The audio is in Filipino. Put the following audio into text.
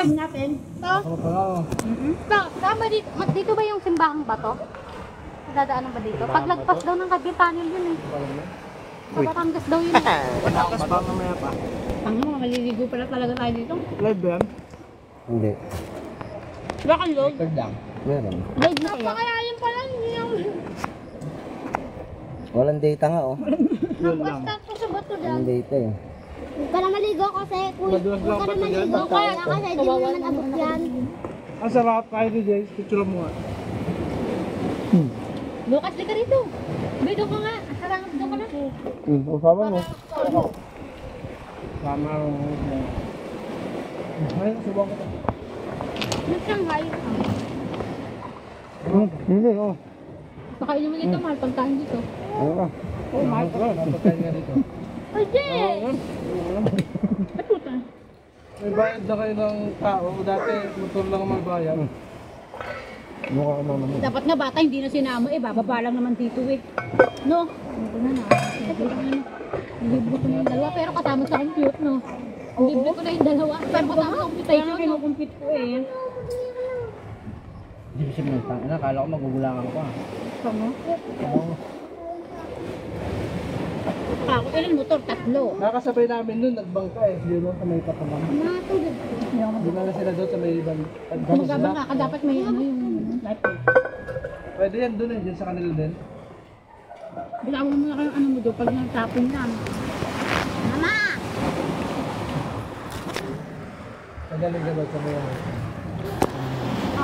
natin. To. To, tama dito. Dito ba yung simbahang bato? Dadaanan ba dito? Paglagpas daw ng Kapitanil yun eh. Sa Batangas daw yun eh. Batangas pa mamaya pa. Ang mga maliligo pala talaga tayo dito. Live ba yan? Hindi. Wala kang log? Third lang. Meron. Log na kaya. Napakalalim pala yung... Walang data nga oh. Yun lang. Basta po sa bato dyan. Walang data eh. Huwag ka na maligo kasi kung Madulas lang huwag ka ba na ito dyan? maligo kaya kasi di mo naman abot yan. Ang sarap kahit ni Jace. Picture mo nga. Lucas, di ka rito. Bido ka nga. Harangap doon ka na. Usama mo. Sama mo. Ay, subang ko. Yung Shanghai. Hindi oh. Baka yun naman dito, mahal pagkain dito. Ano ka? Oh, mahal ka. Napagkain nga dito. Ay, Jay! Ba't puta? May bayad na kayo ng tao. Dati, motor lang ang magbayad. Mukha ka naman. Dapat nga bata, hindi na sinama eh. Bababa lang naman dito eh. No? Ito na na. Libre ko na yung dalawa, pero kasama sa compute, no? Libre ko na yung dalawa, pero kasama sa computation, no? Kinukompute ko eh. Hindi ko siya minantang. Akala ko magugulangan ko ah. Kamo? Ako, ilan motor? Tatlo. Nakasabay namin nun, nagbangka eh. Yun sa may katalang. Natulog. Di ba na sila doon sa may ibang... Magabang ka, dapat may ano yung life eh. Pwede yan doon eh, dyan sa kanila din. Bitawan mo na kayo ano mo doon pag nagtapon na. Mama! Magaling ka doon sa may...